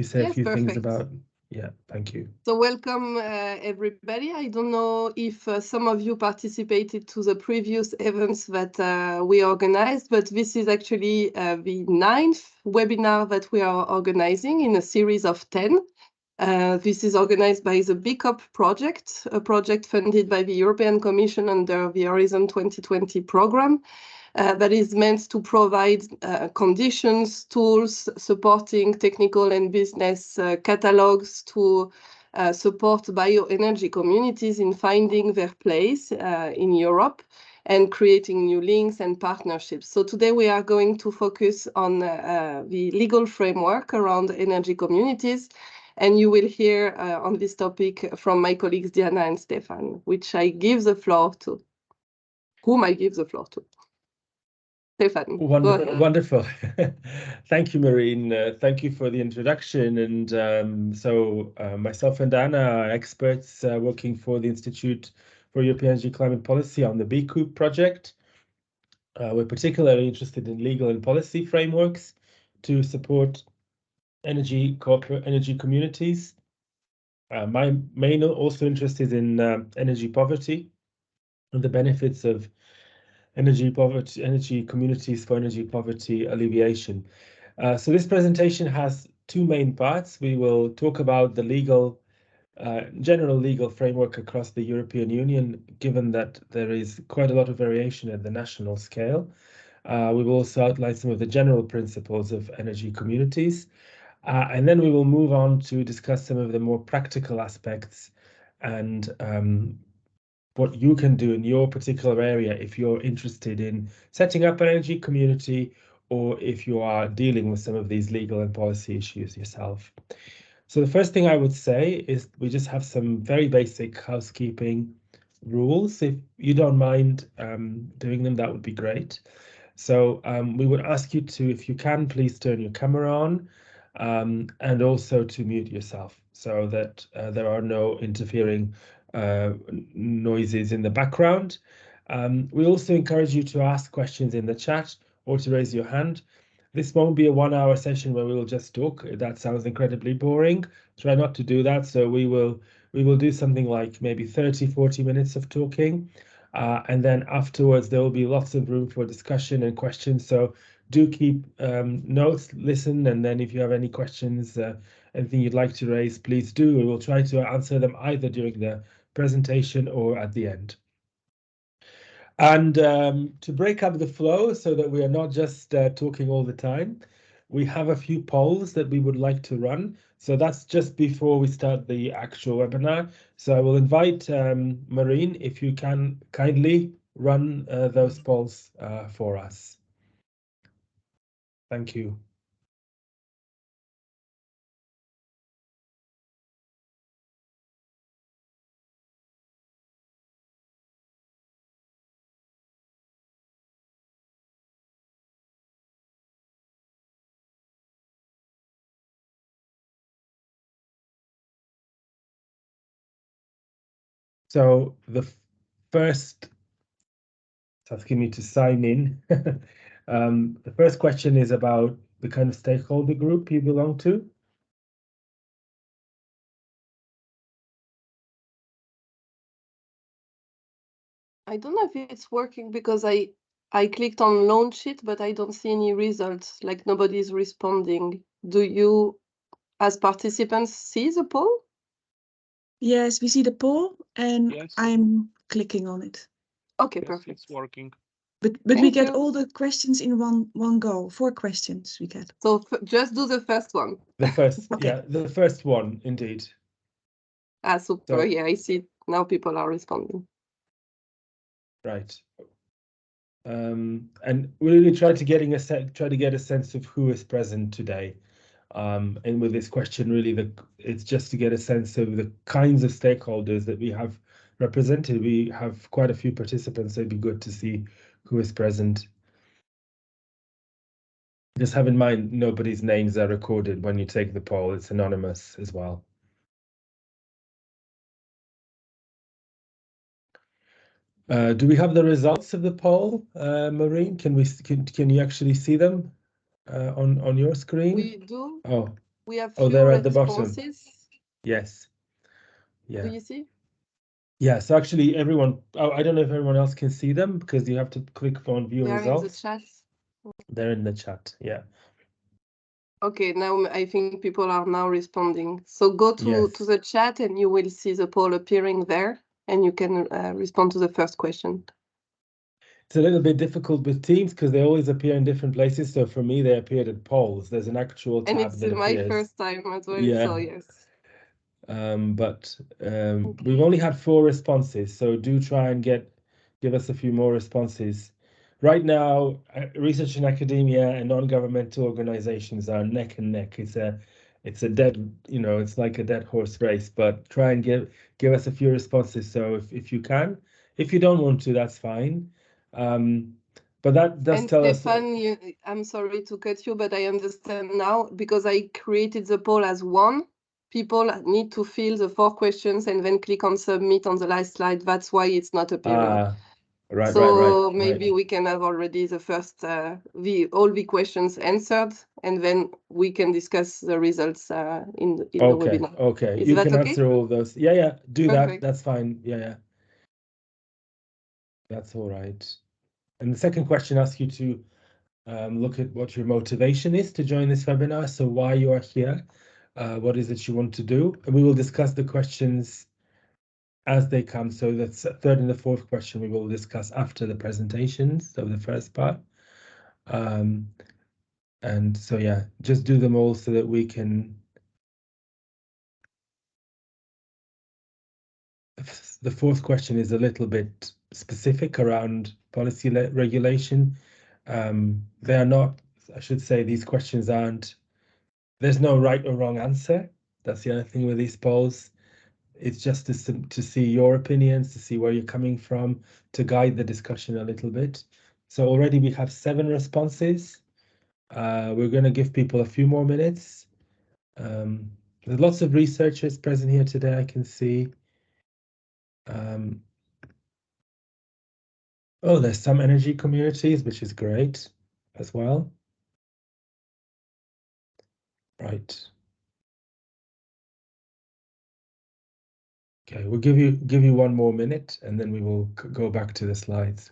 you say Yes, a few things perfect. about? Yeah, thank you. So welcome everybody. I don't know if some of you participated to the previous events that we organized, but this is actually the 9th webinar that we are organizing in a series of 10. This is organized by the BECoop project, a project funded by the European Commission under the Horizon 2020 program. That is meant to provide conditions, tools, supporting technical and business catalogs to support bioenergy communities in finding their place in Europe and creating new links and partnerships. So today we are going to focus on the legal framework around energy communities, and you will hear on this topic from my colleagues Diana and Stefan, which I give the floor to. Whom I give the floor to. Stefan, wonderful. Thank you, Marine. Thank you for the introduction. And myself and Anna are experts working for the Institute for European Energy Climate Policy on the BECoop project. We're particularly interested in legal and policy frameworks to support energy communities. My main also interest is in energy poverty and the benefits of energy communities for energy poverty alleviation. So this presentation has two main parts. We will talk about the general legal framework across the European Union, given that there is quite a lot of variation at the national scale. We will also outline some of the general principles of energy communities. And then we will move on to discuss some of the more practical aspects and what you can do in your particular area if you're interested in setting up an energy community or if you are dealing with some of these legal and policy issues yourself. So the first thing I would say is we just have some very basic housekeeping rules. If you don't mind doing them, that would be great. So we would ask you to, if you can, please turn your camera on and also to mute yourself so that there are no interfering noises in the background. We also encourage you to ask questions in the chat or to raise your hand. This won't be a 1-hour session where we will just talk. That sounds incredibly boring. Try not to do that. So we will do something like maybe 30-40 minutes of talking. And then afterwards, there will be lots of room for discussion and questions. So do keep notes, listen, and then if you have any questions, anything you'd like to raise, please do. We will try to answer them either during the presentation or at the end. And to break up the flow so that we are not just talking all the time, we have a few polls that we would like to run. So that's just before we start the actual webinar. So I will invite Marine, if you can kindly run those polls for us. Thank you. So the first, it's asking me to sign in. The first question is about the kind of stakeholder group you belong to. I don't know if it's working because I clicked on launch it, but I don't see any results, like nobody's responding. Do you, as participants, see the poll? Yes, we see the poll and yes. I'm clicking on it. Okay, yes, perfect. It's working. But we get all the questions in one go. 4 questions we get. So just do the first one. The first, okay. Yeah, the first one, indeed. Ah, super. So, yeah, I see now people are responding. Right. And we really try to get a sense of who is present today. And with this question, really, it's just to get a sense of the kinds of stakeholders that we have represented. We have quite a few participants, so it'd be good to see who is present. Just have in mind, nobody's names are recorded when you take the poll. It's anonymous as well. Do we have the results of the poll, Marine? Can you actually see them on your screen? We do. Oh, We have Oh, few they're at the bottom. responses. Yes. Yeah. Do you see? Yeah, so actually everyone, I don't know if everyone else can see them because you have to click on view They are results. in the chat. They're in the chat, yeah. Okay, now I think people are now responding. So go to the chat and you will see the poll appearing there and you can respond to the first question. It's a little bit difficult with Teams because they always appear in different places. So for me, they appeared at polls. There's an actual tab and it's that my appears. First time as well, Yeah. so yes. We've only had 4 responses, so do try and give us a few more responses. Right now, research in academia and non-governmental organizations are neck and neck. It's a dead, it's like a dead horse race, but try and give us a few responses. So if you can, if you don't want to, that's fine. But that does tell us. Stefan, I'm sorry to cut you, but I understand now because I created the poll as one. People need to fill the 4 questions and then click on submit on the last slide. That's why it's not appearing. Right. Maybe we can have already the first all the questions answered, and then we can discuss the results in the webinar. Okay, Is you that can okay? answer all those. Yeah, do Perfect. that. That's fine. Yeah. That's all right. And the second question asks you to look at what your motivation is to join this webinar. So why you are here, what is it you want to do? And we will discuss the questions as they come. So the third and the fourth question we will discuss after the presentations, so the first part. And so, yeah, just do them all so that we can. The fourth question is a little bit specific around policy regulation. They are not, I should say, these questions aren't, there's no right or wrong answer. That's the other thing with these polls. It's just to see your opinions, to see where you're coming from, to guide the discussion a little bit. So already we have 7 responses. We're going to give people a few more minutes. There's lots of researchers present here today, I can see. There's some energy communities, which is great as well. Right. Okay, we'll give you 1 more minute, and then we will go back to the slides.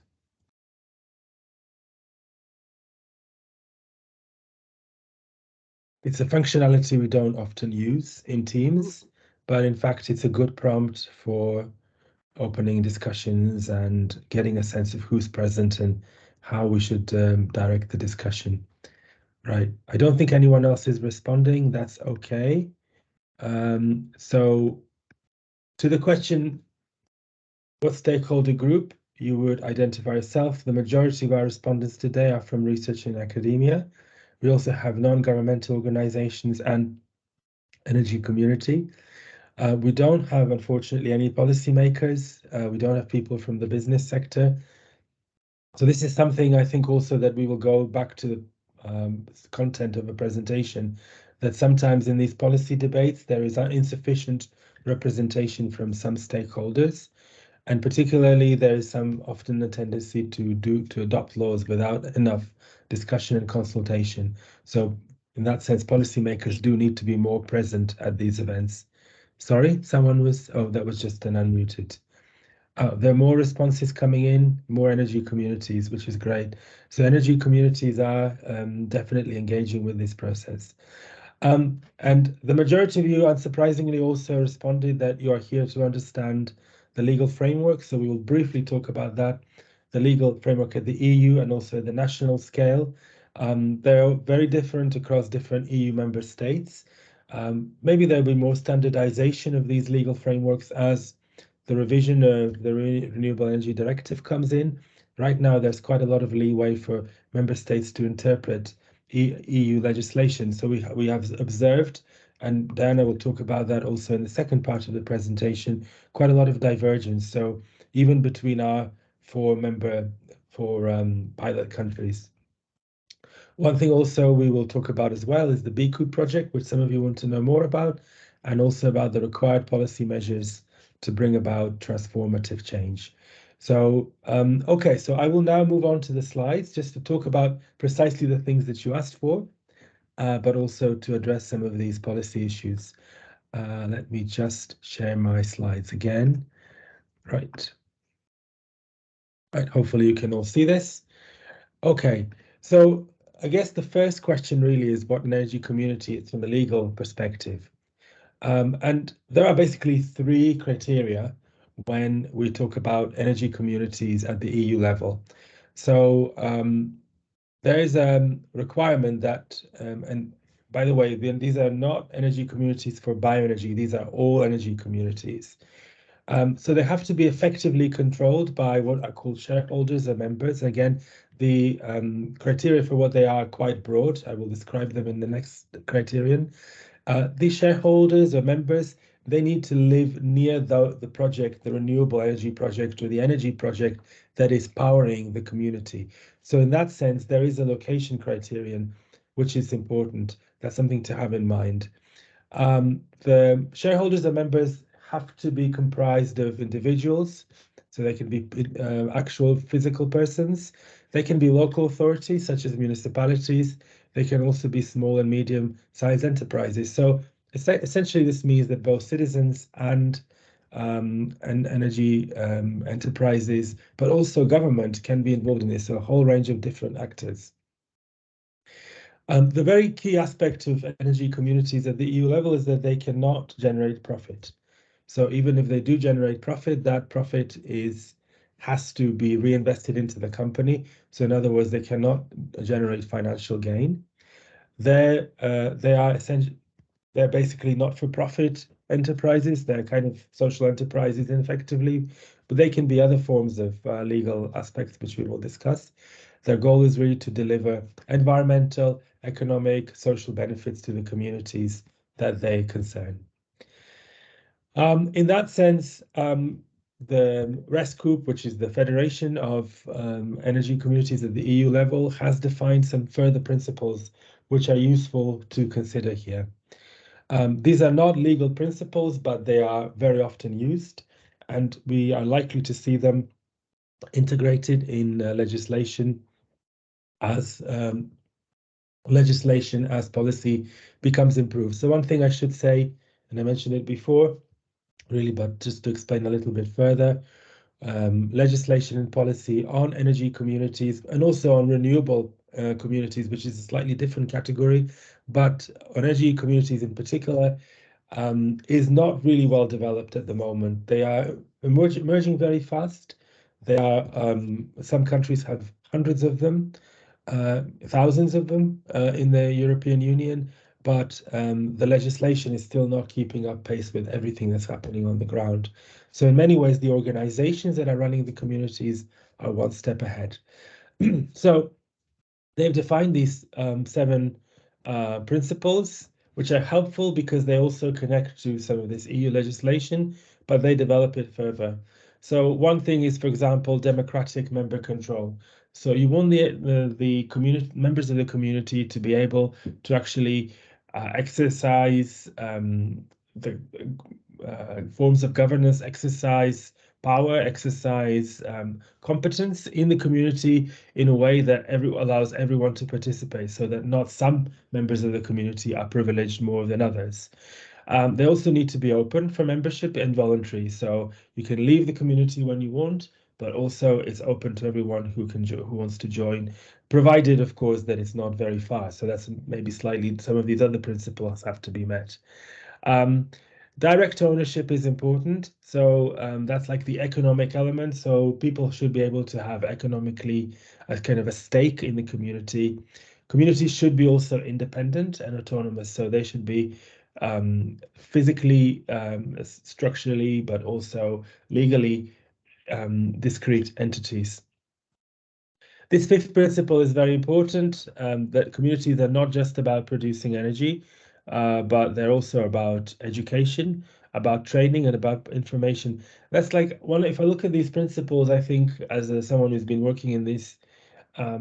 It's a functionality we don't often use in Teams, but in fact, it's a good prompt for opening discussions and getting a sense of who's present and how we should direct the discussion. Right. I don't think anyone else is responding. That's okay. So to the question, what stakeholder group you would identify yourself? The majority of our respondents today are from research in academia. We also have non-governmental organizations and energy community. We don't have, unfortunately, any policymakers. We don't have people from the business sector. So this is something I think also that we will go back to the content of a presentation, that sometimes in these policy debates, there is insufficient representation from some stakeholders. And particularly, there is often a tendency to adopt laws without enough discussion and consultation. So in that sense, policymakers do need to be more present at these events. Sorry, that was just an unmuted. There are more responses coming in, more energy communities, which is great. So energy communities are definitely engaging with this process. And the majority of you, unsurprisingly, also responded that you are here to understand the legal framework. So we will briefly talk about that, the legal framework at the EU and also the national scale. They're very different across different EU member states. Maybe there'll be more standardization of these legal frameworks as the revision of the Renewable Energy Directive comes in. Right now, there's quite a lot of leeway for member states to interpret EU legislation. So we have observed, and Diana will talk about that also in the second part of the presentation, quite a lot of divergence. So even between our 4 pilot countries. One thing also we will talk about as well is the BECoop project, which some of you want to know more about, and also about the required policy measures to bring about transformative change. So, so I will now move on to the slides just to talk about precisely the things that you asked for. but also to address some of these policy issues. Let me just share my slides again. Right. Right, hopefully you can all see this. Okay, so I guess the first question really is what an energy community is from a legal perspective. And there are basically three criteria when we talk about energy communities at the EU level. So there is a requirement that, and by the way, these are not energy communities for bioenergy, these are all energy communities. So they have to be effectively controlled by what are called shareholders or members. Again, the criteria for what they are quite broad. I will describe them in the next criterion. These shareholders or members, they need to live near the project, the renewable energy project or the energy project that is powering the community. So in that sense, there is a location criterion, which is important. That's something to have in mind. The shareholders and members have to be comprised of individuals, so they can be actual physical persons. They can be local authorities, such as municipalities. They can also be small and medium-sized enterprises. So essentially, this means that both citizens and energy enterprises, but also government can be involved in this, so a whole range of different actors. The very key aspect of energy communities at the EU level is that they cannot generate profit. So even if they do generate profit, that profit has to be reinvested into the company. So in other words, they cannot generate financial gain. They are essentially, they're basically not-for-profit enterprises. They're kind of social enterprises, effectively, but they can be other forms of legal aspects, which we will discuss. Their goal is really to deliver environmental, economic, social benefits to the communities that they concern. In that sense, the RESCOOP, which is the Federation of Energy Communities at the EU level, has defined some further principles which are useful to consider here. These are not legal principles, but they are very often used, and we are likely to see them integrated in legislation as policy becomes improved. So one thing I should say, and I mentioned it before, really, but just to explain a little bit further, legislation and policy on energy communities and also on renewable communities, which is a slightly different category, but on energy communities in particular, is not really well developed at the moment. They are emerging very fast. Some countries have hundreds of them, thousands of them in the European Union, but the legislation is still not keeping up pace with everything that's happening on the ground. So in many ways, the organizations that are running the communities are one step ahead. So they've defined these 7 principles, which are helpful because they also connect to some of this EU legislation, but they develop it further. So one thing is, for example, democratic member control. So you want the community members of the community to be able to actually exercise the forms of governance, exercise power, exercise competence in the community in a way that allows everyone to participate, so that not some members of the community are privileged more than others. They also need to be open for membership and voluntary, so you can leave the community when you want, but also it's open to everyone who wants to join, provided, of course, that it's not very far. So that's maybe slightly, some of these other principles have to be met. Direct ownership is important. So that's like the economic element. So people should be able to have economically a kind of a stake in the community. Communities should be also independent and autonomous. So they should be physically, structurally, but also legally discrete entities. This 5th principle is very important, that communities are not just about producing energy, but they're also about education, about training, and about information. That's like if I look at these principles, I think as someone who's been working in this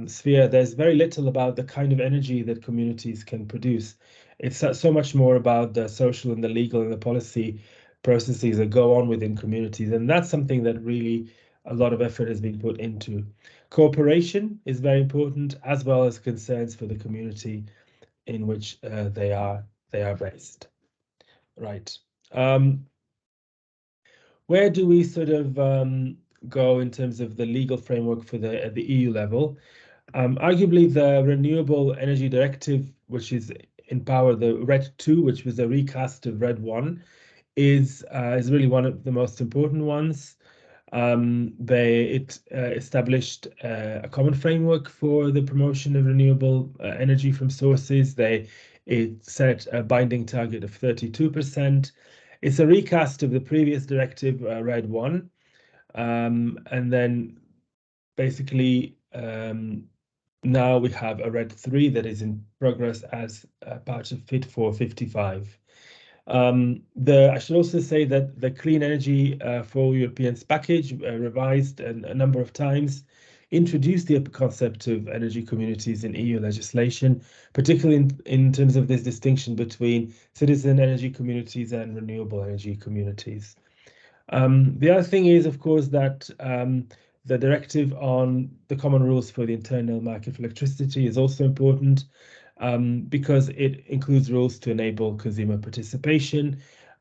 sphere, there's very little about the kind of energy that communities can produce. It's so much more about the social and the legal and the policy processes that go on within communities. And that's something that really a lot of effort has been put into. Cooperation is very important, as well as concerns for the community in which they are based. Right. Where do we sort of go in terms of the legal framework for at the EU level? Arguably, the Renewable Energy Directive, which is in power, the RED II, which was a recast of RED I, is really one of the most important ones. It established a common framework for the promotion of renewable energy from sources. It set a binding target of 32%. It's a recast of the previous directive, RED I, and then basically now we have a RED III that is in progress as part of Fit for 55. I should also say that the Clean Energy for Europeans package, revised a number of times, introduced the concept of energy communities in EU legislation, particularly in terms of this distinction between citizen energy communities and renewable energy communities. The other thing is, of course, that the directive on the common rules for the internal market for electricity is also important, because it includes rules to enable consumer participation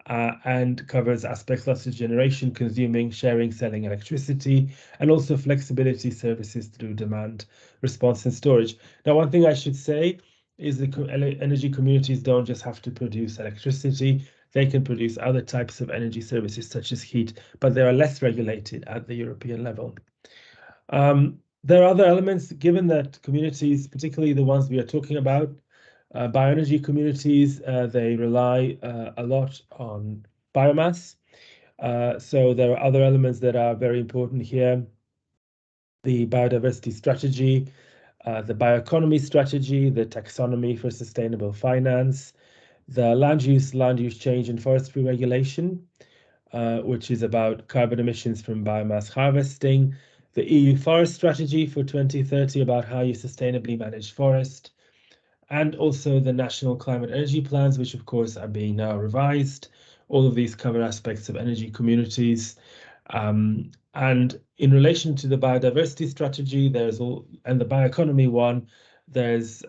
and covers aspects such as generation, consuming, sharing, selling electricity, and also flexibility services through demand response and storage. Now, one thing I should say is the energy communities don't just have to produce electricity. They can produce other types of energy services such as heat, but they are less regulated at the European level. There are other elements, given that communities, particularly the ones we are talking about, bioenergy communities, they rely a lot on biomass. So there are other elements that are very important here. The biodiversity strategy, the bioeconomy strategy, the taxonomy for sustainable finance, the land use change and forestry regulation, which is about carbon emissions from biomass harvesting, the EU forest strategy for 2030 about how you sustainably manage forest, and also the national climate energy plans, which of course are being now revised. All of these cover aspects of energy communities. And in relation to the biodiversity strategy, and the bioeconomy one, there's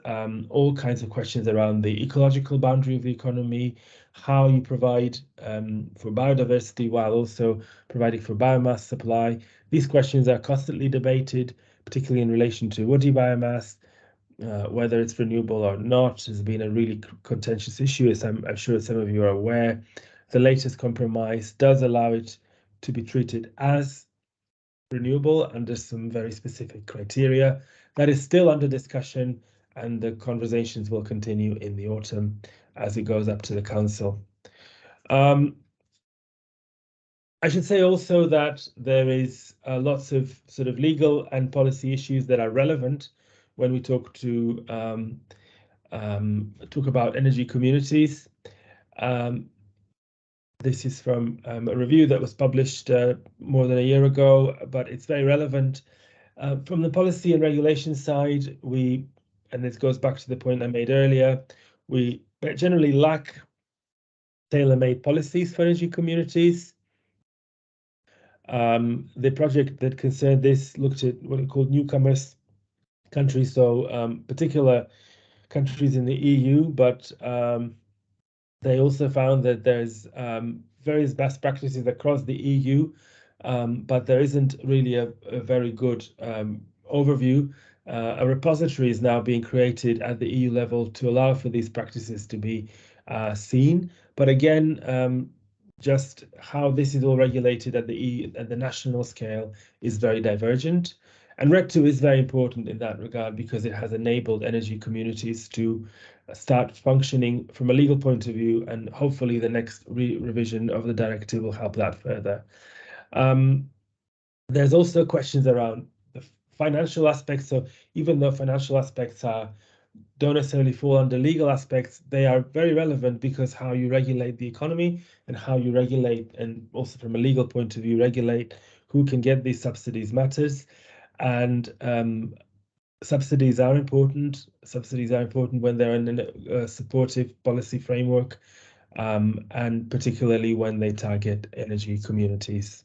all kinds of questions around the ecological boundary of the economy, how you provide for biodiversity while also providing for biomass supply. These questions are constantly debated, particularly in relation to woody biomass. Whether it's renewable or not has been a really contentious issue, as I'm sure some of you are aware. The latest compromise does allow it to be treated as renewable under some very specific criteria. That is still under discussion, and the conversations will continue in the autumn as it goes up to the council. I should say also that there is lots of sort of legal and policy issues that are relevant when we talk about energy communities. This is from a review that was published more than a year ago, but it's very relevant. From the policy and regulation side, and this goes back to the point I made earlier, we generally lack tailor-made policies for energy communities. The project that concerned this looked at what it called newcomers countries, so particular countries in the EU, but they also found that there's various best practices across the EU, but there isn't really a very good overview. A repository is now being created at the EU level to allow for these practices to be seen. But again, just how this is all regulated at the national scale is very divergent. And RED II is very important in that regard because it has enabled energy communities to start functioning from a legal point of view, and hopefully the next revision of the directive will help that further. There's also questions around the financial aspects. So even though financial aspects don't necessarily fall under legal aspects, they are very relevant because how you regulate the economy and how you regulate, and also from a legal point of view, regulate who can get these subsidies matters. And subsidies are important. Subsidies are important when they're in a supportive policy framework, and particularly when they target energy communities.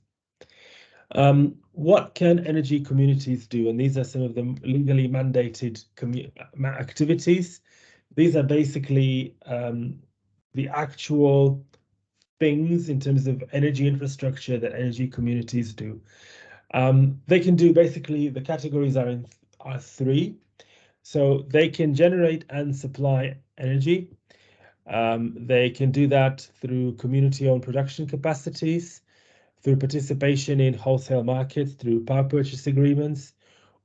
What can energy communities do? And these are some of the legally mandated activities These are basically the actual things in terms of energy infrastructure that energy communities do. They can do basically, the categories are three. So they can generate and supply energy. They can do that through community-owned production capacities, through participation in wholesale markets, through power purchase agreements,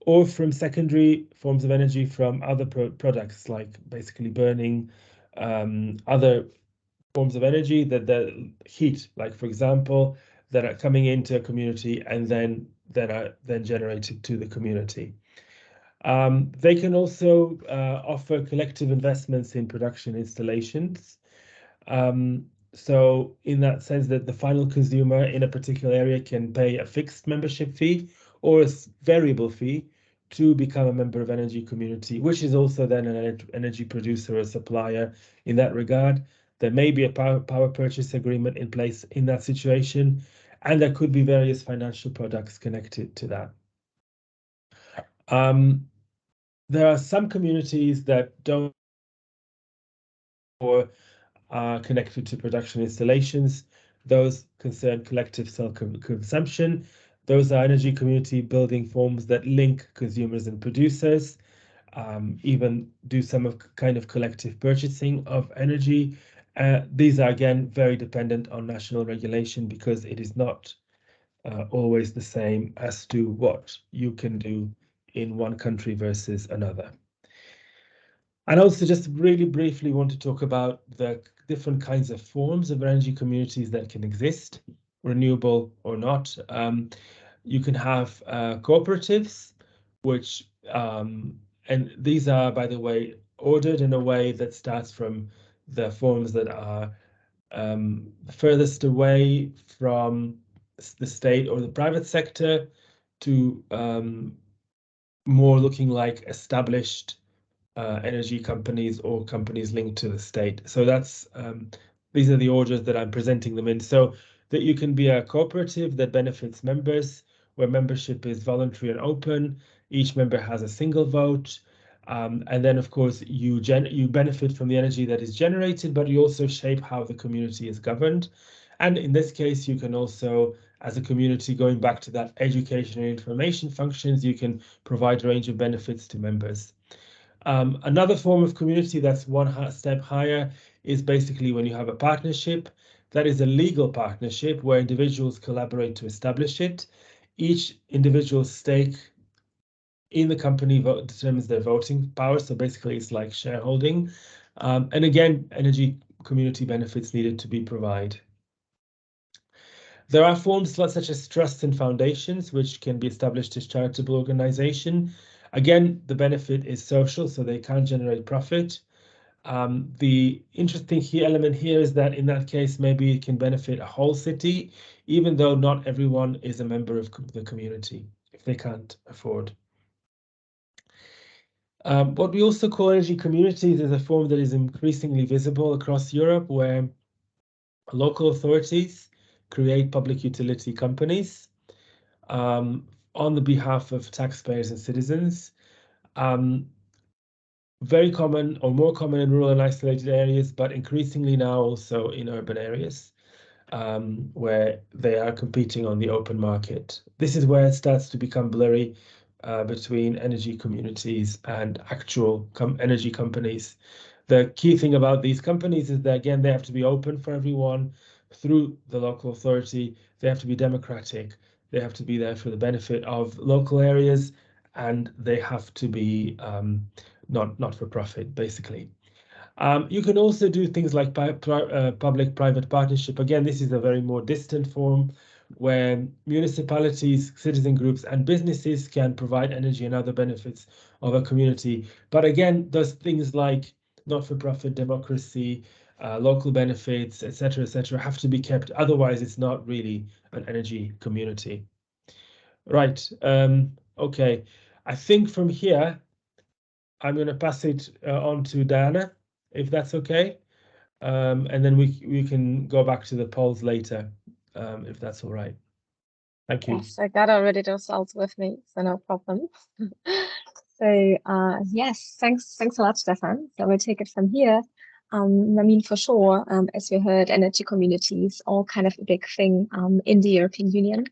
or from secondary forms of energy from other products, like basically burning, other forms of energy that heat, like for example, that are coming into a community and then that are then generated to the community. They can also offer collective investments in production installations. So in that sense that the final consumer in a particular area can pay a fixed membership fee or a variable fee to become a member of energy community, which is also then an energy producer or supplier in that regard. There may be a power purchase agreement in place in that situation, and there could be various financial products connected to that. There are some communities that don't or are connected to production installations. Those concern collective self-consumption. Those are energy community building forms that link consumers and producers, even do some kind of collective purchasing of energy. These are, again, very dependent on national regulation because it is not always the same as to what you can do in one country versus another. And also just really briefly want to talk about the different kinds of forms of energy communities that can exist, renewable or not. You can have cooperatives, which, and these are, by the way, ordered in a way that starts from the forms that are furthest away from the state or the private sector to more looking like established energy companies or companies linked to the state. So that's these are the orders that I'm presenting them in. So that you can be a cooperative that benefits members, where membership is voluntary and open. Each member has a single vote. And then, of course, you benefit from the energy that is generated, but you also shape how the community is governed. And in this case, you can also, as a community, going back to that education and information functions, you can provide a range of benefits to members. Another form of community that's one step higher is basically when you have a partnership. That is a legal partnership where individuals collaborate to establish it. Each individual's stake in the company determines their voting power. So basically it's like shareholding. And again, energy community benefits needed to be provided. There are forms such as trusts and foundations, which can be established as charitable organization. Again, the benefit is social, so they can't generate profit. The interesting element here is that in that case, maybe it can benefit a whole city, even though not everyone is a member of the community, if they can't afford. What we also call energy communities is a form that is increasingly visible across Europe, where local authorities create public utility companies on the behalf of taxpayers and citizens. Very common or more common in rural and isolated areas, but increasingly now also in urban areas where they are competing on the open market. This is where it starts to become blurry between energy communities and actual energy companies. The key thing about these companies is that, again, they have to be open for everyone through the local authority. They have to be democratic. They have to be there for the benefit of local areas, and they have to be not for profit, basically. You can also do things like public-private partnership. Again, this is a very more distant form where municipalities, citizen groups, and businesses can provide energy and other benefits of a community. But again, those things like not-for-profit democracy, local benefits, etc., have to be kept. Otherwise, it's not really an energy community. Right. Okay. I think from here, I'm going to pass it on to Diana, if that's okay. And then we can go back to the polls later, if that's all right. Thank you. Yes, I got already the results with me, so no problem. So yes, thanks a lot, Stefan. So we'll take it from here. I mean, for sure, as we heard, energy communities all kind of a big thing in the European Union.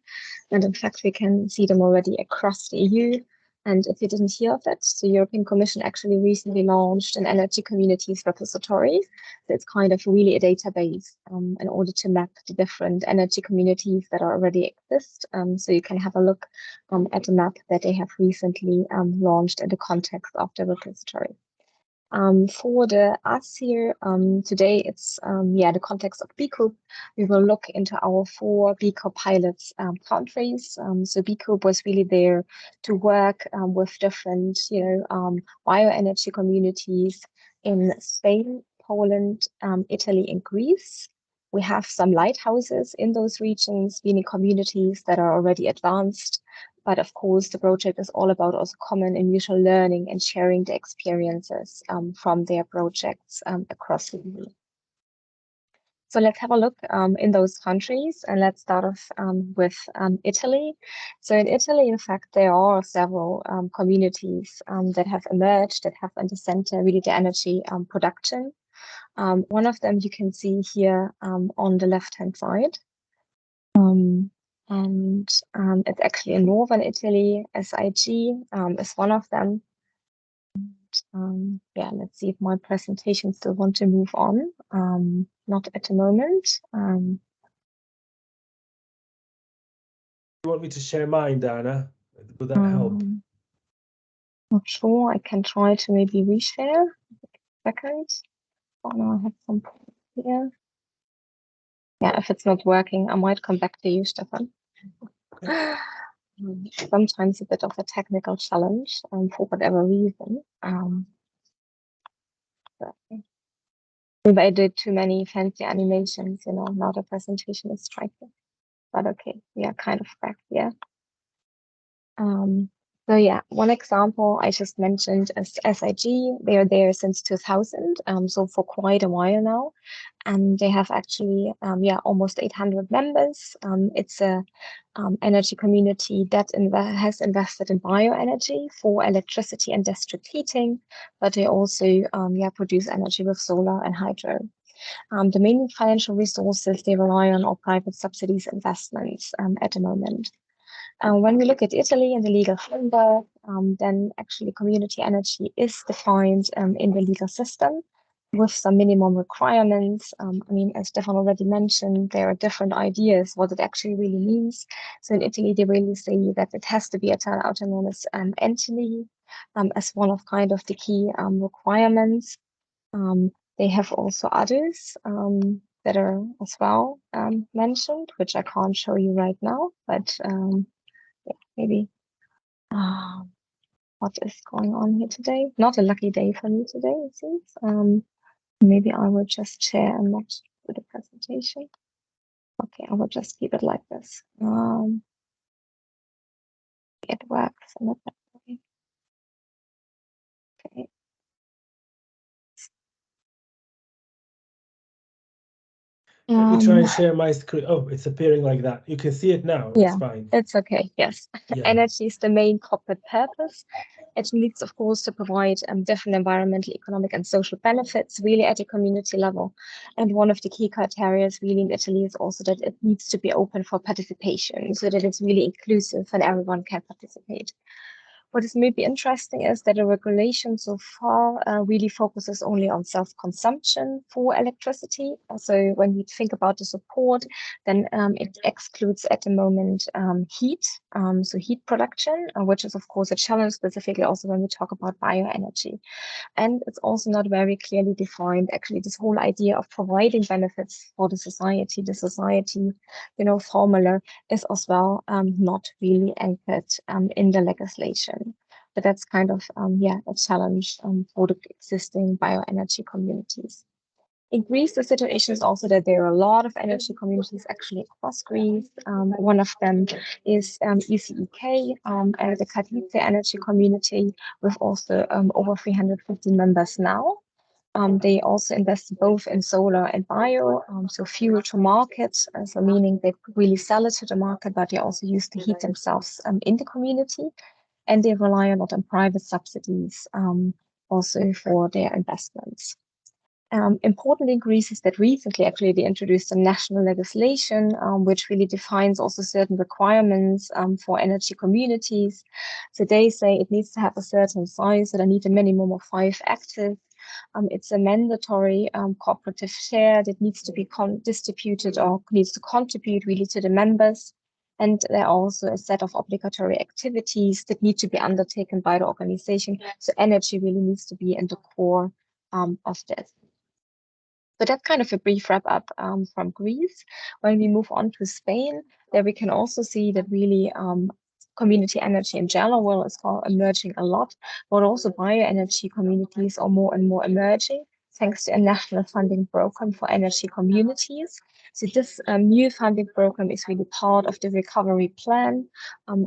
And in fact, we can see them already across the EU. And if you didn't hear of it, the European Commission actually recently launched an energy communities repository. So it's kind of really a database in order to map the different energy communities that already exist. So you can have a look at a map that they have recently launched in the context of the repository. For us here today, it's the context of BECoop. We will look into our 4 BECoop pilots countries. So BECoop was really there to work with different, bioenergy communities in Spain, Poland, Italy, and Greece. We have some lighthouses in those regions, meaning communities that are already advanced. But of course, the project is all about also common and mutual learning and sharing the experiences from their projects across the EU. So let's have a look in those countries, and let's start off with Italy. So in Italy, in fact, there are several communities that have emerged that have in the center really the energy production. One of them you can see here on the left-hand side. And it's actually in northern Italy. SIG is one of them. Let's see if my presentation still want to move on. Not at the moment. You want me to share mine, Dana? Would that help? Not sure. I can try to maybe reshare. Second. Oh no, I have some here. Yeah, if it's not working, I might come back to you, Stefan. Okay. Sometimes a bit of a technical challenge for whatever reason. Maybe I did too many fancy animations, now the presentation is striking. But okay, we are kind of back here. So yeah, one example I just mentioned is SIG. They are there since 2000, so for quite a while now. And they have actually, almost 800 members. It's a energy community that has invested in bioenergy for electricity and district heating, but they also, produce energy with solar and hydro. The main financial resources they rely on are private subsidies investments at the moment. When we look at Italy and the legal framework, then actually community energy is defined in the legal system with some minimum requirements. As Stefan already mentioned, there are different ideas what it actually really means. So in Italy, they really say that it has to be an autonomous entity as one of kind of the key requirements. They have also others that are as well mentioned, which I can't show you right now, but maybe what is going on here today? Not a lucky day for me today, it seems. Maybe I will just share and not do the presentation. Okay, I will just keep it like this. It works in that way. Okay. Let me try and share my screen. Oh, it's appearing like that. You can see it now. Yeah, it's fine. It's okay. Yes. Yeah. Energy is the main corporate purpose. It needs, of course, to provide different environmental, economic, and social benefits really at a community level. And one of the key criteria really in Italy is also that it needs to be open for participation so that it's really inclusive and everyone can participate. What is maybe interesting is that the regulation so far really focuses only on self-consumption for electricity. So when we think about the support, then it excludes at the moment heat, so heat production, which is of course a challenge specifically also when we talk about bioenergy. And it's also not very clearly defined, actually, this whole idea of providing benefits for the society. The society, formula is as well not really anchored in the legislation. But that's kind of, a challenge for the existing bioenergy communities. In Greece, the situation is also that there are a lot of energy communities actually across Greece. One of them is ECEK, the Katowice energy community, with also over 350 members now. They also invest both in solar and bio, so fuel to market, so meaning they really sell it to the market, but they also use to heat themselves in the community. and they rely a lot on private subsidies also for their investments. Important in Greece is that recently actually they introduced some national legislation which really defines also certain requirements for energy communities. So they say it needs to have a certain size, so they need a minimum of 5 active. It's a mandatory cooperative share that needs to be distributed or needs to contribute really to the members. And there are also a set of obligatory activities that need to be undertaken by the organization. So energy really needs to be in the core of this. So that's kind of a brief wrap up from Greece. When we move on to Spain, there we can also see that really community energy in general is emerging a lot, but also bioenergy communities are more and more emerging thanks to a national funding program for energy communities. So this new funding program is really part of the recovery plan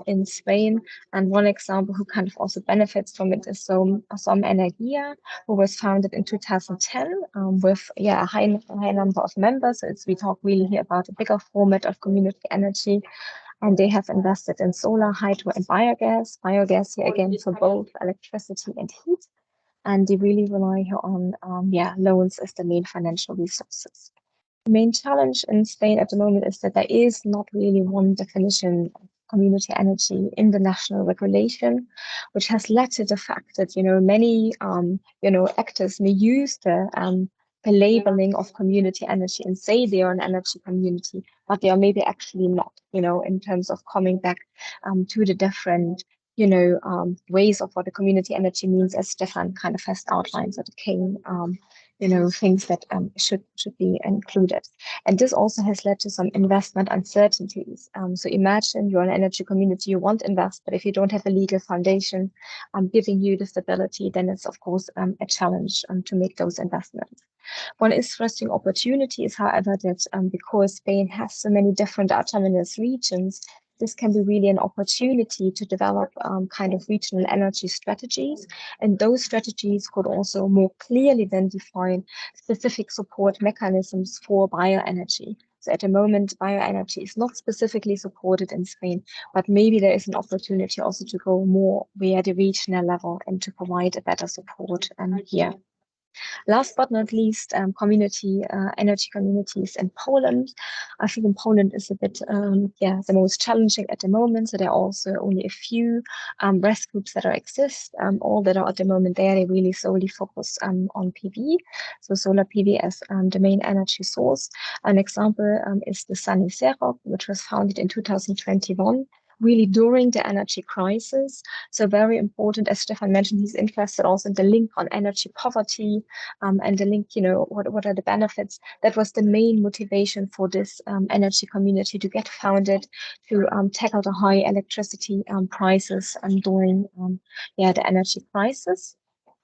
in Spain. And one example who kind of also benefits from it is Som Energia, who was founded in 2010 with a high number of members. So we talk really here about a bigger format of community energy. And they have invested in solar, hydro, and biogas. Biogas here again for both electricity and heat. And they really rely here on loans as the main financial resources. The main challenge in Spain at the moment is that there is not really one definition of community energy in the national regulation, which has led to the fact that many actors may use the labeling of community energy and say they are an energy community, but they are maybe actually not, in terms of coming back to the different ways of what the community energy means, as Stefan kind of has outlined, so the cane things that should be included. And this also has led to some investment uncertainties. So imagine you're an energy community, you want to invest, but if you don't have a legal foundation giving you the stability, then it's of course a challenge to make those investments. One interesting opportunity is, however, that because Spain has so many different autonomous regions, this can be really an opportunity to develop kind of regional energy strategies. And those strategies could also more clearly then define specific support mechanisms for bioenergy. So at the moment, bioenergy is not specifically supported in Spain, but maybe there is an opportunity also to go more via the regional level and to provide a better support here. Last but not least, community energy communities in Poland. I think in Poland is a bit, the most challenging at the moment. So there are also only a few RESCOOPs that exist. All that are at the moment there, they really solely focus on PV. So solar PV as the main energy source. An example is the Sunny Serok, which was founded in 2021. Really during the energy crisis. So very important, as Stefan mentioned, he's interested also in the link on energy poverty and the link, what are the benefits? That was the main motivation for this energy community to get founded, to tackle the high electricity prices during the energy crisis.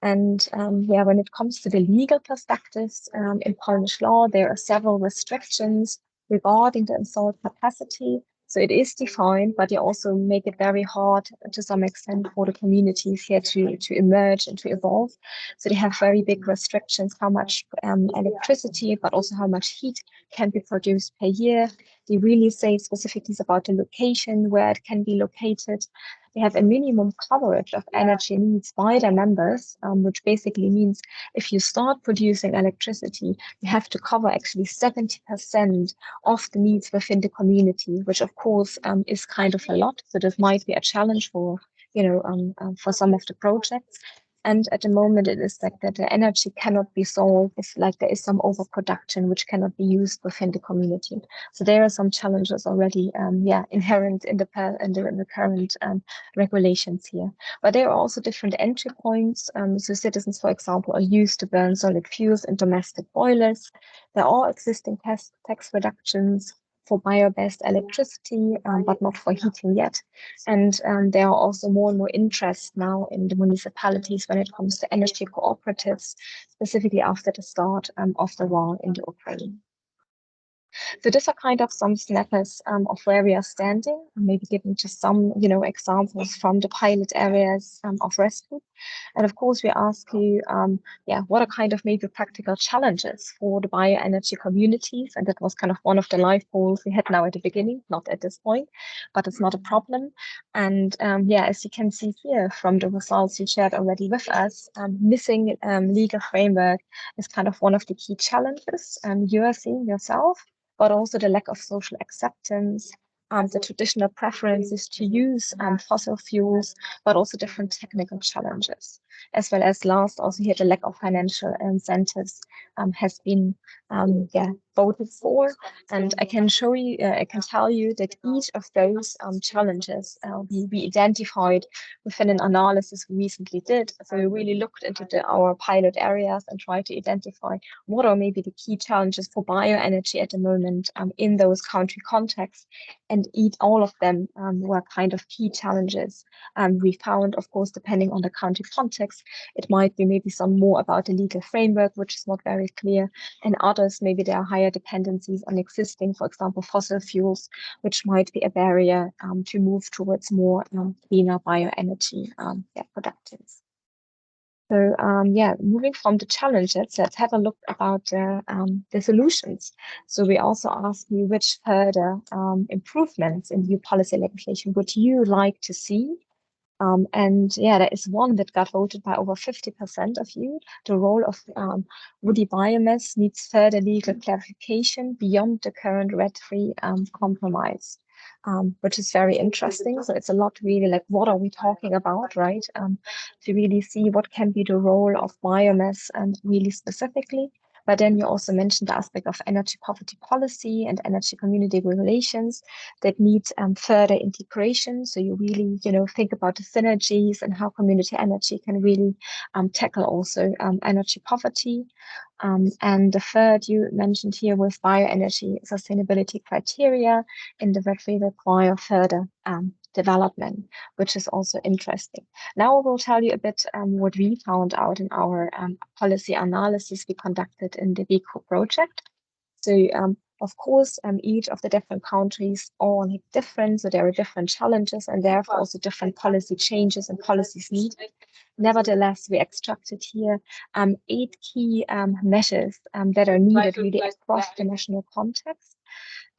And when it comes to the legal perspectives in Polish law, there are several restrictions regarding the installed capacity. So it is defined, but they also make it very hard to some extent for the communities here to emerge and to evolve. So they have very big restrictions, how much electricity, but also how much heat can be produced per year. They really say specifically about the location where it can be located. They have a minimum coverage of energy needs by their members, which basically means if you start producing electricity, you have to cover actually 70% of the needs within the community, which of course is kind of a lot. So this might be a challenge for some of the projects. And at the moment, it is like that the energy cannot be sold. It's like there is some overproduction which cannot be used within the community. So there are some challenges already, inherent in the current regulations here. But there are also different entry points. So citizens, for example, are used to burn solid fuels in domestic boilers. There are existing tax reductions for bio-based electricity, but not for heating yet. And there are also more and more interest now in the municipalities when it comes to energy cooperatives, specifically after the start of the war in the Ukraine. So these are kind of some snippets of where we are standing, maybe giving just some, examples from the pilot areas of RESCOOP. And of course, we ask you, what are kind of maybe practical challenges for the bioenergy communities? And that was kind of one of the live polls we had now at the beginning, not at this point, but it's not a problem. And as you can see here from the results you shared already with us, missing legal framework is kind of one of the key challenges you are seeing yourself, but also the lack of social acceptance, the traditional preferences to use fossil fuels, but also different technical challenges, as well as last, also here the lack of financial incentives has been voted for. And I can show you, I can tell you that each of those challenges we identified within an analysis we recently did. So we really looked into our pilot areas and tried to identify what are maybe the key challenges for bioenergy at the moment in those country contexts. And all of them were kind of key challenges. We found, of course, depending on the country context, it might be maybe some more about the legal framework, which is not very clear, and others, maybe there are higher dependencies on existing, for example, fossil fuels, which might be a barrier to move towards more cleaner bioenergy productions. So moving from the challenges, let's have a look about the solutions. So we also asked you which further improvements in new policy legislation would you like to see? There is one that got voted by over 50% of you. The role of woody biomass needs further legal clarification beyond the current RED III compromise. Which is very interesting. So it's a lot really like, what are we talking about, right? To really see what can be the role of biomass and really specifically. But then you also mentioned the aspect of energy poverty policy and energy community relations that need further integration. So you really, think about the synergies and how community energy can really tackle also energy poverty. And the third you mentioned here was bioenergy sustainability criteria in the RED III require further development, which is also interesting. Now I will tell you a bit what we found out in our policy analysis we conducted in the BECoop project. So of course, each of the different countries are different, so there are different challenges and therefore also different policy changes and policies needed. Nevertheless, we extracted here 8 key measures that are needed really across the national context.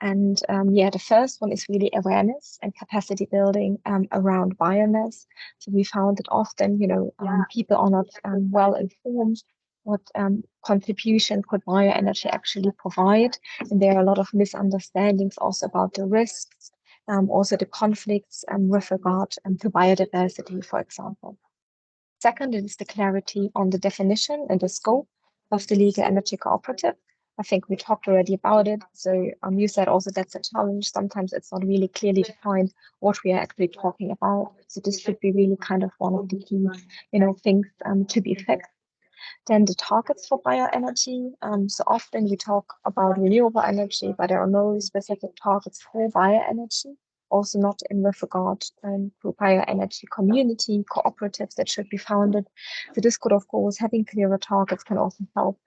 And the first one is really awareness and capacity building around biomass. So we found that often, people are not well informed what contribution could bioenergy actually provide. And there are a lot of misunderstandings also about the risks, also the conflicts with regard to biodiversity, for example. Second is the clarity on the definition and the scope of the legal energy cooperative. I think we talked already about it. So you said also that's a challenge. Sometimes it's not really clearly defined what we are actually talking about. So this should be really kind of one of the key, things to be fixed. Then the targets for bioenergy. So often we talk about renewable energy, but there are no specific targets for bioenergy. Also not in regard to bioenergy community cooperatives that should be founded. So this could, of course, having clearer targets can also help,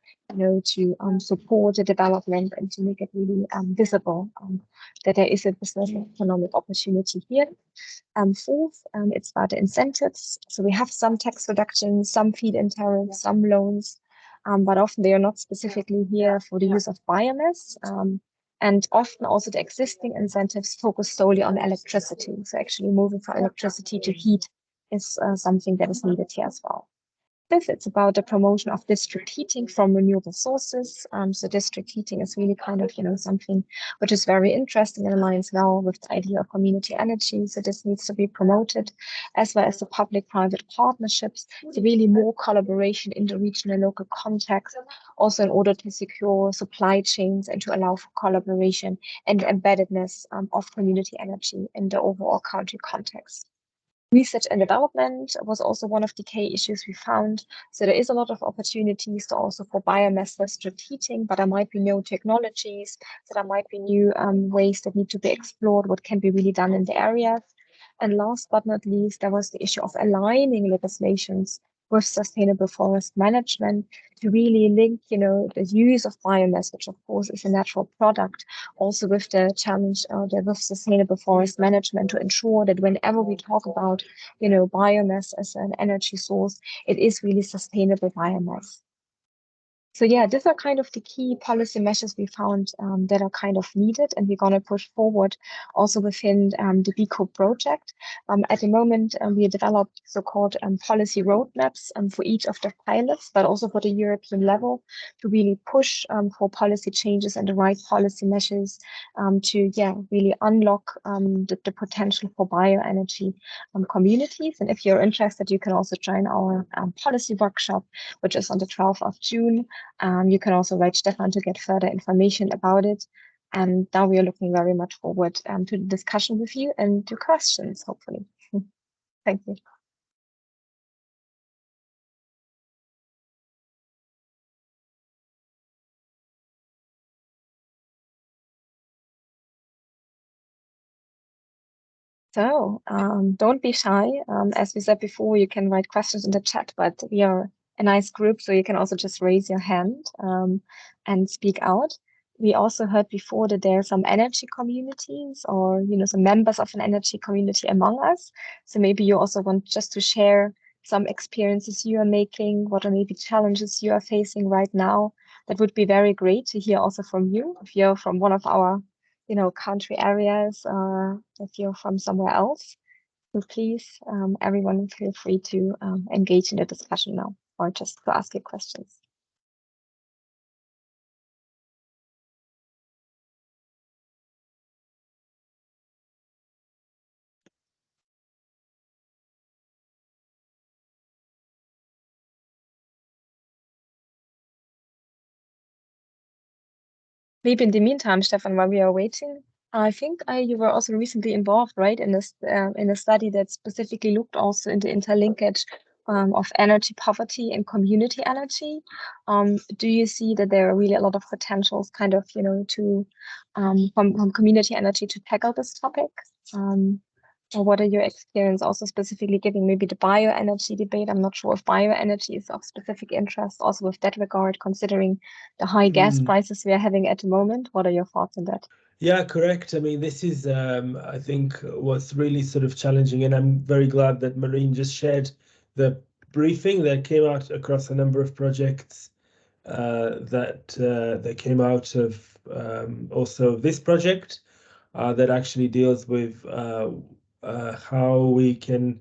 to support the development and to make it really visible that there is a business and economic opportunity here. Fourth, it's about the incentives. So we have some tax reductions, some feed-in tariffs, some loans, but often they are not specifically here for the use of biomass. And often also the existing incentives focus solely on electricity. So actually moving from electricity to heat is something that is needed here as well. Fifth, it's about the promotion of district heating from renewable sources. So district heating is really kind of, something which is very interesting and aligns well with the idea of community energy. So this needs to be promoted, as well as the public-private partnerships, so really more collaboration in the regional and local context, also in order to secure supply chains and to allow for collaboration and embeddedness of community energy in the overall country context. Research and development was also one of the key issues we found. So there is a lot of opportunities to also for biomass district heating, but there might be new technologies, so there might be new ways that need to be explored, what can be really done in the areas. And last but not least, there was the issue of aligning legislations with sustainable forest management to really link, the use of biomass, which of course is a natural product, also with the challenge with sustainable forest management to ensure that whenever we talk about, biomass as an energy source, it is really sustainable biomass. So yeah, these are kind of the key policy measures we found that are kind of needed, and we're going to push forward also within the BECoop project. At the moment, we developed so-called policy roadmaps for each of the pilots, but also for the European level to really push for policy changes and the right policy measures to really unlock the potential for bioenergy communities. And if you're interested, you can also join our policy workshop, which is on the 12th of June. You can also write Stefan to get further information about it. And now we are looking very much forward to the discussion with you and to questions, hopefully. Thank you. So don't be shy. As we said before, you can write questions in the chat, but we are a nice group, so you can also just raise your hand and speak out. We also heard before that there are some energy communities or, some members of an energy community among us. So maybe you also want just to share some experiences you are making, what are maybe challenges you are facing right now. That would be very great to hear also from you. If you're from one of our country areas, if you're from somewhere else, so please, everyone feel free to engage in the discussion now or just to ask your questions. Maybe in the meantime, Stefan, while we are waiting, I think you were also recently involved, right, in this in a study that specifically looked also into interlinkage of energy poverty and community energy. Do you see that there are really a lot of potentials, kind of, to from community energy to tackle this topic? Or what are your experience also specifically giving maybe the bioenergy debate? I'm not sure if bioenergy is of specific interest also with that regard, considering the high gas prices we are having at the moment. What are your thoughts on that? Yeah, correct. I mean, this is, I think, what's really sort of challenging, and I'm very glad that Marine just shared the briefing that came out across a number of projects that came out of also this project that actually deals with how we can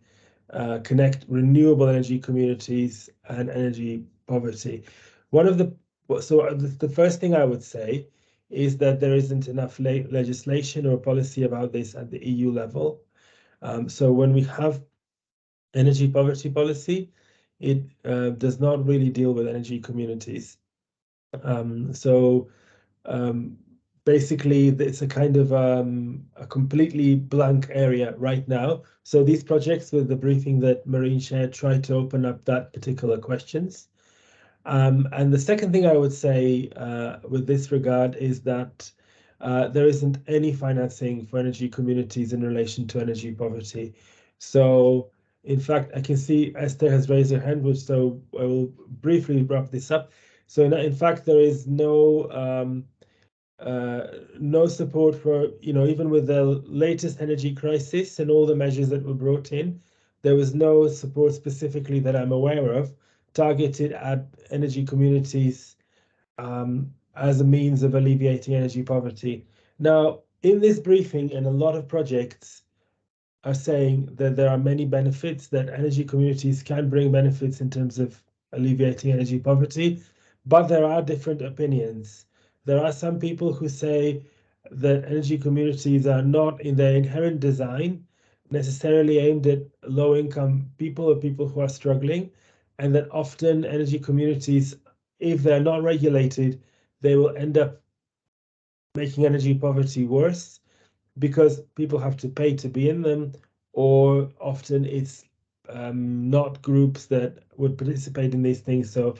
connect renewable energy communities and energy poverty. The first thing I would say is that there isn't enough legislation or policy about this at the EU level. So when we have energy poverty policy, it does not really deal with energy communities. Basically, it's a kind of a completely blank area right now. So these projects with the briefing that Marine shared try to open up that particular questions. And the second thing I would say with this regard is that there isn't any financing for energy communities in relation to energy poverty. So in fact, I can see Esther has raised her hand, so I will briefly wrap this up. So in fact, there is no support for, even with the latest energy crisis and all the measures that were brought in, there was no support specifically that I'm aware of targeted at energy communities as a means of alleviating energy poverty. Now, in this briefing, and a lot of projects are saying that there are many benefits, that energy communities can bring benefits in terms of alleviating energy poverty, but there are different opinions. There are some people who say that energy communities are not in their inherent design necessarily aimed at low-income people or people who are struggling, and that often energy communities, if they're not regulated, they will end up making energy poverty worse because people have to pay to be in them, or often it's not groups that would participate in these things. So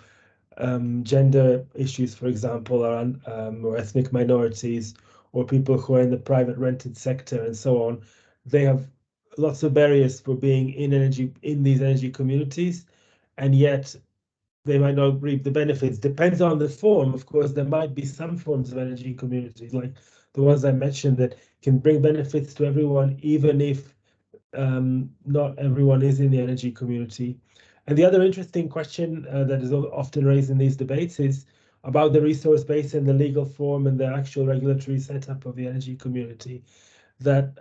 gender issues, for example, or ethnic minorities, or people who are in the private rented sector and so on, they have lots of barriers for being in these energy communities. and yet they might not reap the benefits. Depends on the form. Of course, there might be some forms of energy communities, like the ones I mentioned, that can bring benefits to everyone, even if not everyone is in the energy community. And the other interesting question that is often raised in these debates is about the resource base and the legal form and the actual regulatory setup of the energy community. That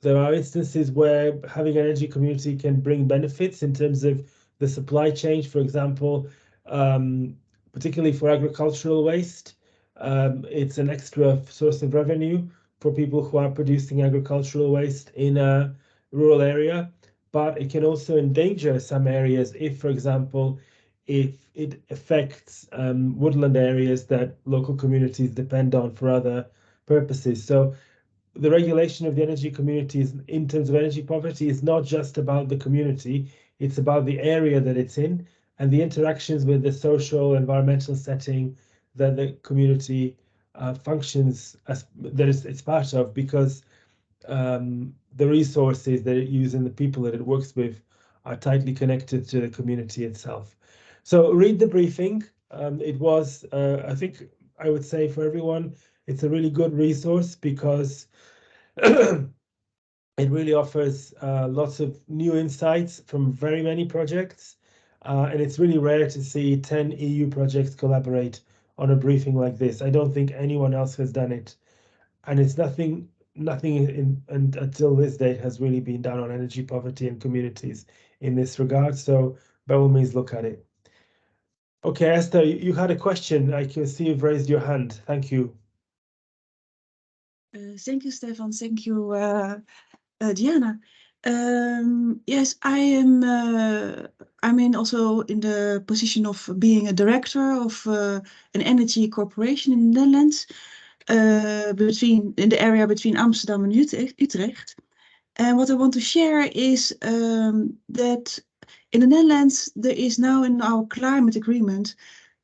there are instances where having an energy community can bring benefits in terms of the supply chain, for example, particularly for agricultural waste. It's an extra source of revenue for people who are producing agricultural waste in a rural area, but it can also endanger some areas if, for example, if it affects woodland areas that local communities depend on for other purposes. So the regulation of the energy communities in terms of energy poverty is not just about the community, it's about the area that it's in and the interactions with the social, environmental setting that the community functions as, that it's part of, because the resources that it uses and the people that it works with are tightly connected to the community itself. So read the briefing. It was, I think, I would say for everyone, it's a really good resource because it really offers lots of new insights from very many projects. And it's really rare to see 10 EU projects collaborate on a briefing like this. I don't think anyone else has done it. And it's nothing until this date has really been done on energy poverty and communities in this regard. So by all means, look at it. Okay, Esther, you had a question. I can see you've raised your hand. Thank you. Thank you, Stefan. Thank you, Diana. Yes, I'm also in the position of being a director of an energy corporation in the Netherlands, in the area between Amsterdam and Utrecht. And what I want to share is that in the Netherlands there is now in our climate agreement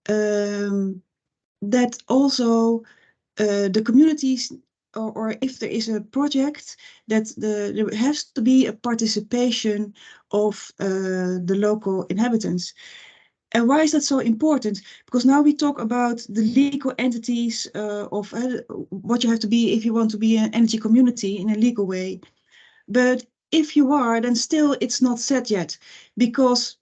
that also the communities, or if there is a project, that there has to be a participation of the local inhabitants. And why is that so important? Because now we talk about the legal entities of what you have to be if you want to be an energy community in a legal way. But if you are, then still it's not set yet, because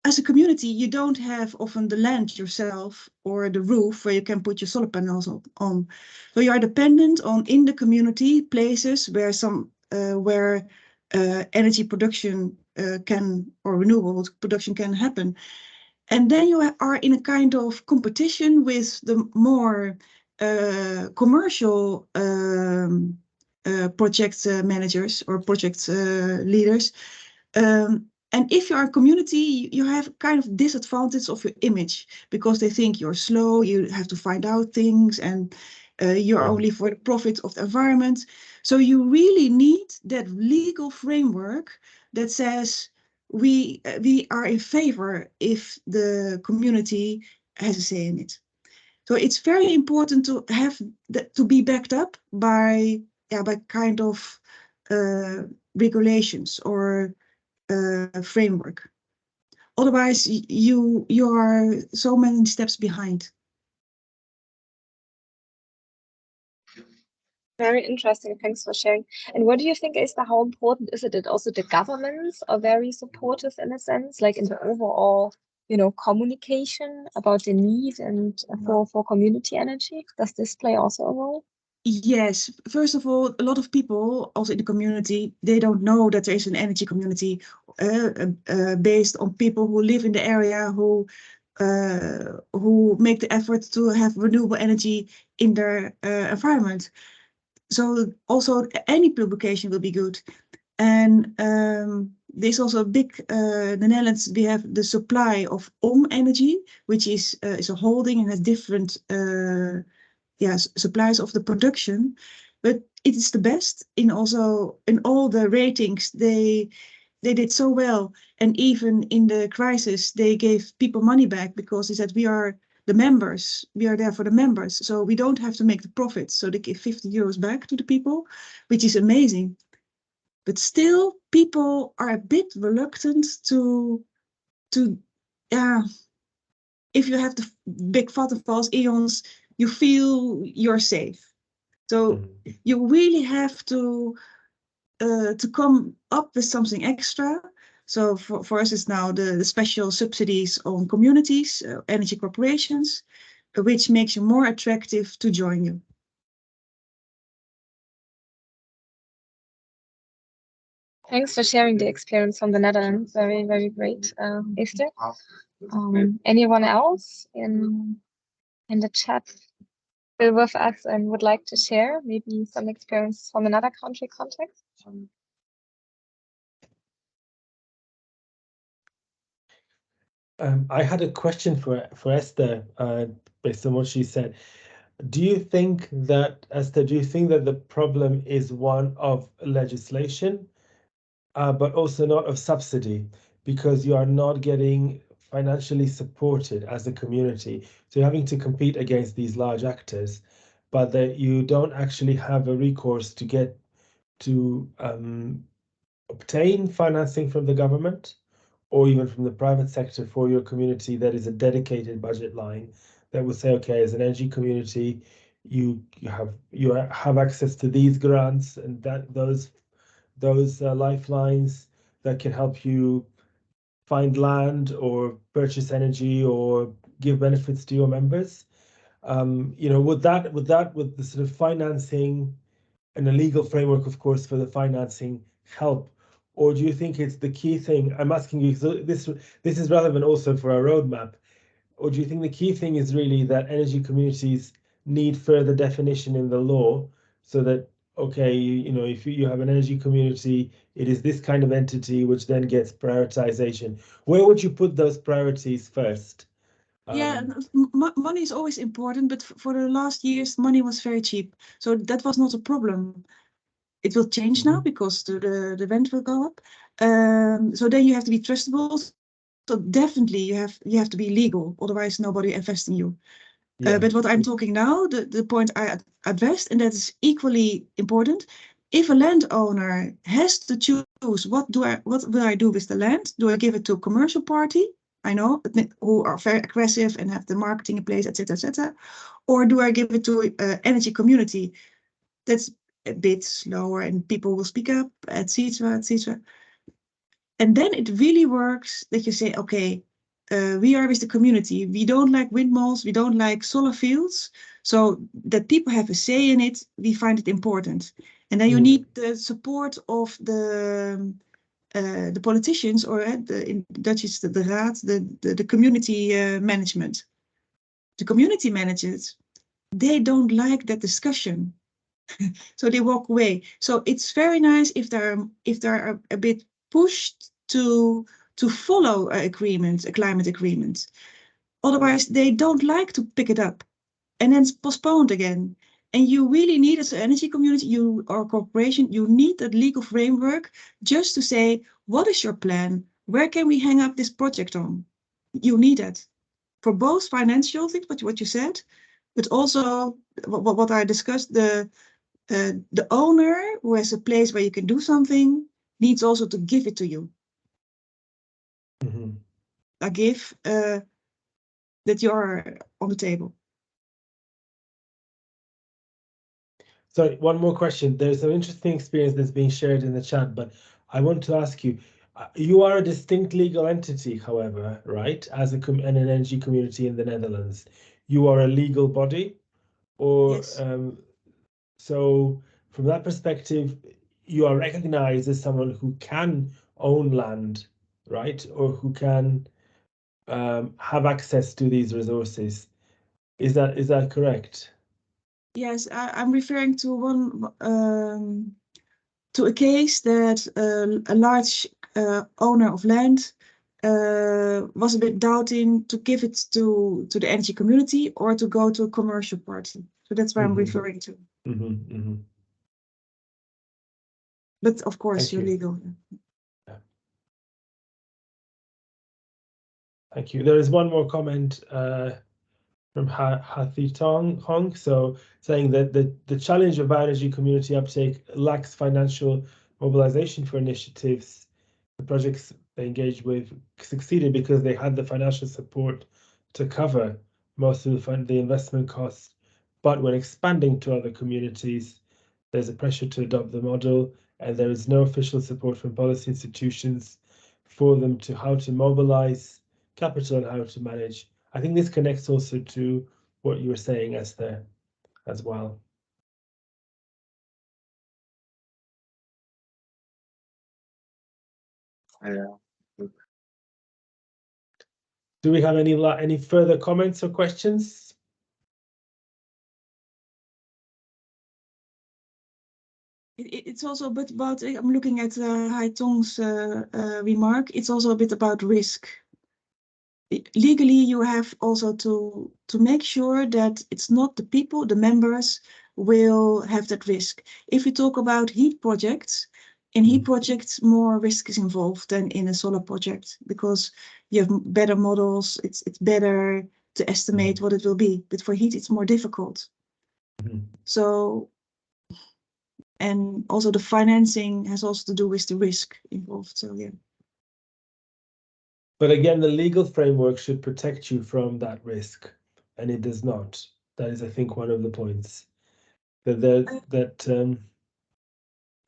as a community, you don't have often the land yourself or the roof where you can put your solar panels on. So you are dependent on, in the community, places where energy production or renewable production can happen. And then you are in a kind of competition with the more commercial project managers or project leaders. And if you are a community, you have kind of disadvantage of your image, because they think you're slow, you have to find out things, and you're only for the profit of the environment. So you really need that legal framework that says we are in favor if the community has a say in it. So it's very important to have that, to be backed up by kind of regulations or framework. Otherwise, you are so many steps behind. Very interesting. Thanks for sharing. And what do you think is how important is it that also the governments are very supportive in a sense, like in the overall, communication about the need and for community energy? Does this play also a role? Yes, first of all, a lot of people also in the community, they don't know that there is an energy community based on people who live in the area, who make the effort to have renewable energy in their environment. So also any publication will be good. And there's also a big, in the Netherlands, we have the supply of Energy, which is a holding and has different supplies of the production, but it is the best in all the ratings. They did so well, and even in the crisis they gave people money back, because they said we are there for the members, so we don't have to make the profits. So they give 50 euros back to the people, which is amazing. But still people are a bit reluctant to if you have the big Vattenfalls, Eons, you feel you're safe. So you really have to come up with something extra. So for us, it's now the special subsidies on communities, energy corporations, which makes you more attractive to join you. Thanks for sharing the experience from the Netherlands. Very, very great, Esther. Anyone else in the chat still with us and would like to share maybe some experience from another country context? I had a question for Esther, based on what she said. Do you think that, Esther, the problem is one of legislation, but also not of subsidy, because you are not getting financially supported as a community? So you're having to compete against these large actors, but that you don't actually have a recourse to get to obtain financing from the government or even from the private sector for your community. That is a dedicated budget line that will say, okay, as an energy community, you have access to these grants and those lifelines that can help you find land or purchase energy or give benefits to your members. Would the sort of financing and a legal framework, of course, for the financing help? Or do you think it's the key thing? I'm asking you, so this is relevant also for our roadmap. Or do you think the key thing is really that energy communities need further definition in the law, so that, okay, if you have an energy community, it is this kind of entity which then gets prioritization? Where would you put those priorities first? Money is always important, but for the last years, money was very cheap. So that was not a problem. It will change now because the rent will go up. So then you have to be trustable. So definitely you have to be legal, otherwise nobody invests in you. But what I'm talking now, the point I addressed, and that is equally important. If a landowner has to choose, what will I do with the land? Do I give it to a commercial party? I know, who are very aggressive and have the marketing in place, etc., etc. Or do I give it to an energy community that's a bit slower and people will speak up, etc., etc. And then it really works that you say, okay, we are with the community. We don't like windmills. We don't like solar fields. So that people have a say in it, we find it important. And then you need the support of the politicians, or in Dutch it's the raad, the community management. The community managers, they don't like that discussion. So they walk away. So it's very nice if they're a bit pushed to follow a climate agreement. Otherwise, they don't like to pick it up, and then it's postponed again. And you really need, as an energy community, or a corporation, you need a legal framework just to say, what is your plan? Where can we hang up this project on? You need it for both financial things, what you said, but also what I discussed, the owner who has a place where you can do something needs also to give it to you. A give that you are on the table. Sorry, one more question. There's an interesting experience that's being shared in the chat, but I want to ask you, you are a distinct legal entity, however, right? As an energy community in the Netherlands, you are a legal body, or yes. So from that perspective, you are recognized as someone who can own land, right? Or who can have access to these resources. Is that correct? Yes, I'm referring to to a case that a large owner of land was a bit doubting to give it to the energy community or to go to a commercial party. So that's what I'm referring to. But of course, you're legal. Yeah. Thank you. There is one more comment from Hathitong Hong, so saying that the challenge of bioenergy community uptake lacks financial mobilization for initiatives the projects they engaged with succeeded because they had the financial support to cover most of the investment costs. But when expanding to other communities, there's a pressure to adopt the model, and there is no official support from policy institutions for them to how to mobilize capital and how to manage. I think this connects also to what you were saying, Esther, as well. Yeah. Do we have any further comments or questions? It's also a bit about, I'm looking at Hai Tong's remark, it's also a bit about risk. Legally, you have also to make sure that it's not the people, the members, will have that risk. If we talk about heat projects, in heat projects, more risk is involved than in a solar project because you have better models, it's better to estimate what it will be. But for heat, it's more difficult. So, and also the financing has also to do with the risk involved. So yeah. But again, the legal framework should protect you from that risk, and it does not. That is, I think, one of the points.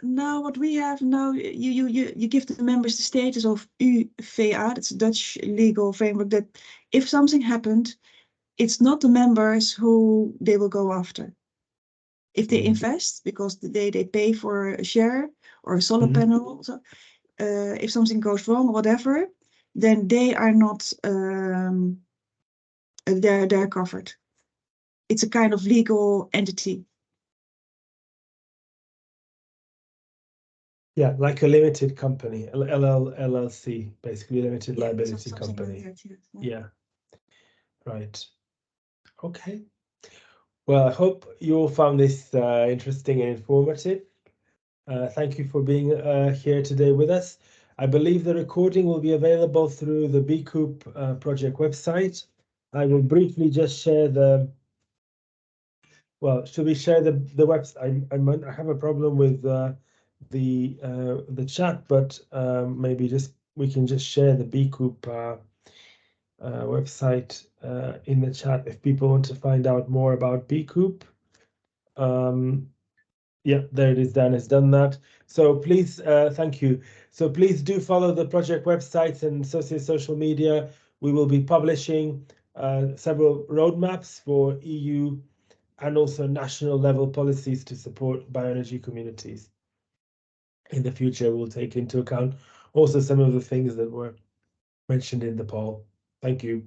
Now, what we have now, you give the members the status of UVA, that's a Dutch legal framework, that if something happened, it's not the members who they will go after. If they invest, because they pay for a share or a solar panel, so, if something goes wrong or whatever, then they are not, they're covered. It's a kind of legal entity. Yeah, like a limited company, LLC, basically limited liability company. Like that, Yeah, right. Okay. Well, I hope you all found this interesting and informative. Thank you for being here today with us. I believe the recording will be available through the BECoop project website. I will briefly just share the. Well, should we share the website? I have a problem with the chat, but maybe we can just share the BECoop website in the chat if people want to find out more about BECoop. Yeah, there it is. Dan has done that. So please, thank you. So please do follow the project websites and social media. We will be publishing several roadmaps for EU and also national level policies to support bioenergy communities. In the future, we'll take into account also some of the things that were mentioned in the poll. Thank you.